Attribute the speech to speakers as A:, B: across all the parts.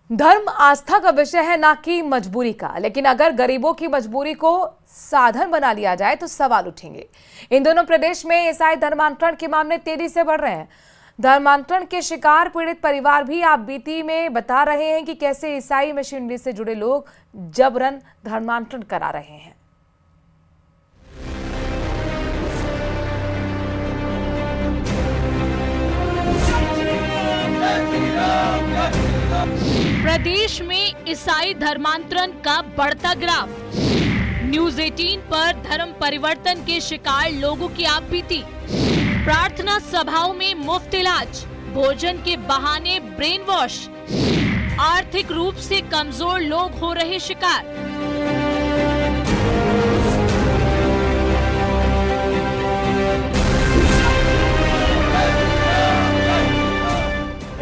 A: धर्म आस्था का विषय है, ना कि मजबूरी का। लेकिन अगर गरीबों की मजबूरी को साधन बना लिया जाए तो सवाल उठेंगे। इन दोनों प्रदेश में ईसाई धर्मांतरण के मामले तेजी से बढ़ रहे हैं। धर्मांतरण के शिकार पीड़ित परिवार भी आप बीती में बता रहे हैं कि कैसे ईसाई मशीनरी से जुड़े लोग जबरन धर्मांतरण करा रहे हैं।
B: प्रदेश में ईसाई धर्मांतरण का बढ़ता ग्राफ। न्यूज 18 पर धर्म परिवर्तन के शिकार लोगों की आपबीती। प्रार्थना सभाओं में मुफ्त इलाज, भोजन के बहाने ब्रेन वॉश। आर्थिक रूप से कमजोर लोग हो रहे शिकार।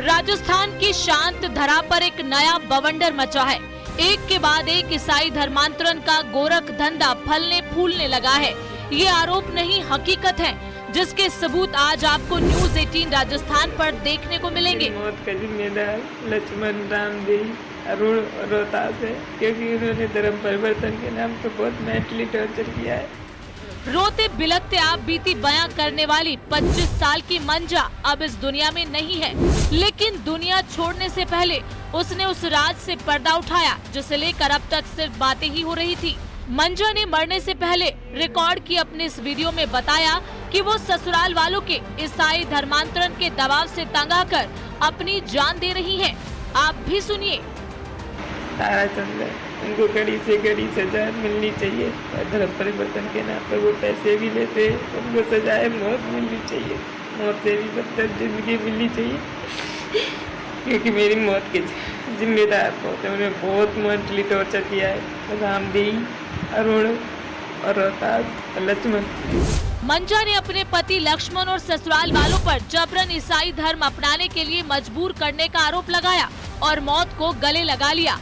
B: राजस्थान की शांत धरा पर एक नया बवंडर मचा है। एक के बाद एक ईसाई धर्मांतरण का गोरख धंधा फलने फूलने लगा है। ये आरोप नहीं, हकीकत है, जिसके सबूत आज आपको न्यूज 18 राजस्थान पर देखने को मिलेंगे।
C: मौत का जिम्मेदार लक्ष्मण रामदेव अरुण रोहतास है, क्योंकि उन्होंने धर्म परिवर्तन के नाम पर बहुत मेंटली टॉर्चर किया है।
B: रोते बिलखते आप बीती बयां करने वाली 25 साल की मंजा अब इस दुनिया में नहीं है, लेकिन दुनिया छोड़ने से पहले उसने उस राज से पर्दा उठाया जिसे लेकर अब तक सिर्फ बातें ही हो रही थी। मंजा ने मरने से पहले रिकॉर्ड की अपने इस वीडियो में बताया कि वो ससुराल वालों के ईसाई धर्मांतरण के दबाव से तंग आकर अपनी जान दे रही हैं। आप भी सुनिए।
C: ताराचंद उनको कड़ी से कड़ी सजा मिलनी चाहिए। धर्म परिवर्तन के नाम पर वो पैसे भी लेते, उनको सजाए मौत मिलनी चाहिए। मौत से भी बदतर जिंदगी मिलनी चाहिए, क्योंकि मेरी मौत के जिम्मेदार बहुत है। उन्होंने बहुत मेंटली टॉर्चर किया है। रामदेव, अरुण और रोहतास, लक्ष्मण।
B: मंजा ने अपने पति लक्ष्मण और ससुराल वालों पर जबरन ईसाई धर्म अपनाने के लिए मजबूर करने का आरोप लगाया और मौत को गले लगा लिया।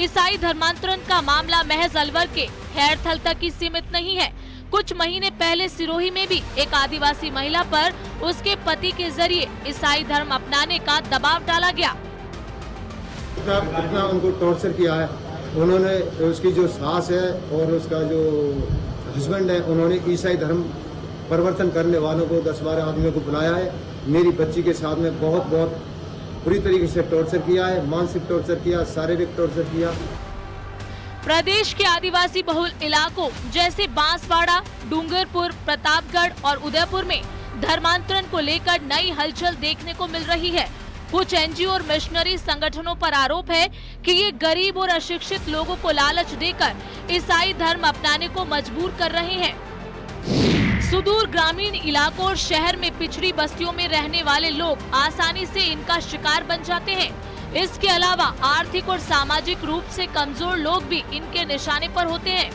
B: ईसाई धर्मांतरण का मामला महज अलवर के खैरथल तक ही सीमित नहीं है। कुछ महीने पहले सिरोही में भी एक आदिवासी महिला पर उसके पति के जरिए ईसाई धर्म अपनाने का दबाव डाला गया।
D: इतना उनको टॉर्चर किया है उन्होंने। उसकी जो सास है और उसका जो हस्बैंड है, उन्होंने ईसाई धर्म परिवर्तन करने वालों को 10-12 आदमियों को बुलाया है। मेरी बच्ची के साथ में बहुत बुरी तरीके से टॉर्चर किया है, मानसिक टॉर्चर किया, शारीरिक टॉर्चर किया।
B: प्रदेश के आदिवासी बहुल इलाकों जैसे बांसवाड़ा, डूंगरपुर, प्रतापगढ़ और उदयपुर में धर्मांतरण को लेकर नई हलचल देखने को मिल रही है। कुछ एनजीओ और मिशनरी संगठनों पर आरोप है कि ये गरीब और अशिक्षित लोगों को लालच देकर ईसाई धर्म अपनाने को मजबूर कर रहे हैं। सुदूर ग्रामीण इलाकों और शहर में पिछड़ी बस्तियों में रहने वाले लोग आसानी से इनका शिकार बन जाते हैं। इसके अलावा आर्थिक और सामाजिक रूप से कमजोर लोग भी इनके निशाने पर होते हैं।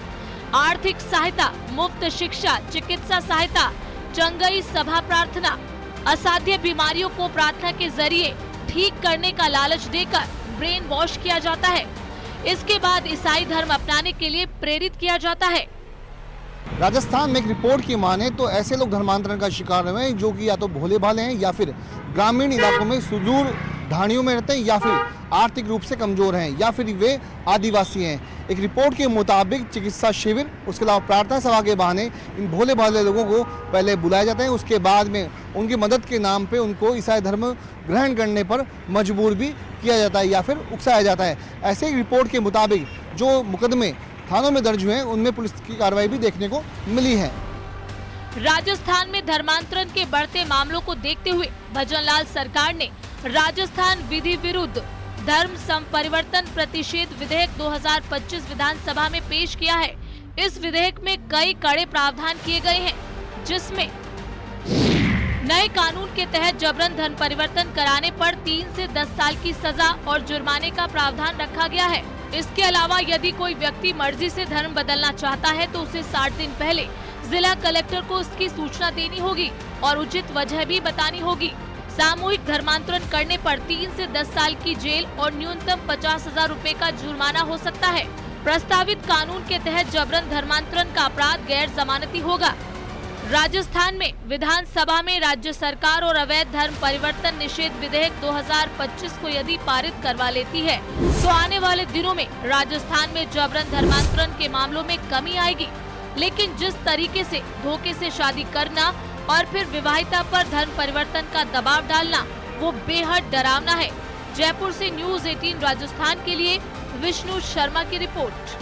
B: आर्थिक सहायता, मुफ्त शिक्षा, चिकित्सा सहायता, चंगई सभा प्रार्थना, असाध्य बीमारियों को प्रार्थना के जरिए ठीक करने का लालच देकर ब्रेन वॉश किया जाता है। इसके बाद ईसाई धर्म अपनाने के लिए प्रेरित किया जाता है।
E: राजस्थान में एक रिपोर्ट की माने तो ऐसे लोग धर्मांतरण का शिकार हुए हैं जो कि या तो भोले भाले हैं या फिर ग्रामीण इलाकों में सुदूर ढाणियों में रहते हैं या फिर आर्थिक रूप से कमजोर हैं या फिर वे आदिवासी हैं। एक रिपोर्ट के मुताबिक चिकित्सा शिविर, उसके अलावा प्रार्थना सभा के बहाने इन भोले भाले लोगों को पहले बुलाया जाता है। उसके बाद में उनकी मदद के नाम पे उनको ईसाई धर्म ग्रहण करने पर मजबूर भी किया जाता है या फिर उकसाया जाता है। ऐसे ही रिपोर्ट के मुताबिक जो मुकदमे थानों में दर्ज हुए हैं उनमें पुलिस की कार्रवाई भी देखने को मिली है।
B: राजस्थान में धर्मांतरण के बढ़ते मामलों को देखते हुए भजनलाल सरकार ने राजस्थान विधि विरुद्ध धर्म संपरिवर्तन प्रतिषेध विधेयक 2025 विधानसभा में पेश किया है। इस विधेयक में कई कड़े प्रावधान किए गए हैं, जिसमें नए कानून के तहत जबरन धर्म परिवर्तन कराने पर 3 से 10 साल की सजा और जुर्माने का प्रावधान रखा गया है। इसके अलावा यदि कोई व्यक्ति मर्जी से धर्म बदलना चाहता है तो उसे 60 दिन पहले जिला कलेक्टर को उसकी सूचना देनी होगी और उचित वजह भी बतानी होगी। सामूहिक धर्मांतरण करने पर 3 से 10 साल की जेल और न्यूनतम 50,000 रुपए का जुर्माना हो सकता है। प्रस्तावित कानून के तहत जबरन धर्मांतरण का अपराध गैर जमानती होगा। राजस्थान में विधानसभा में राज्य सरकार और अवैध धर्म परिवर्तन निषेध विधेयक 2025 को यदि पारित करवा लेती है तो आने वाले दिनों में राजस्थान में जबरन धर्मांतरण के मामलों में कमी आएगी। लेकिन जिस तरीके से धोखे से शादी करना और फिर विवाहिता पर धर्म परिवर्तन का दबाव डालना वो बेहद डरावना है। जयपुर से न्यूज़ 18 राजस्थान के लिए विष्णु शर्मा की रिपोर्ट।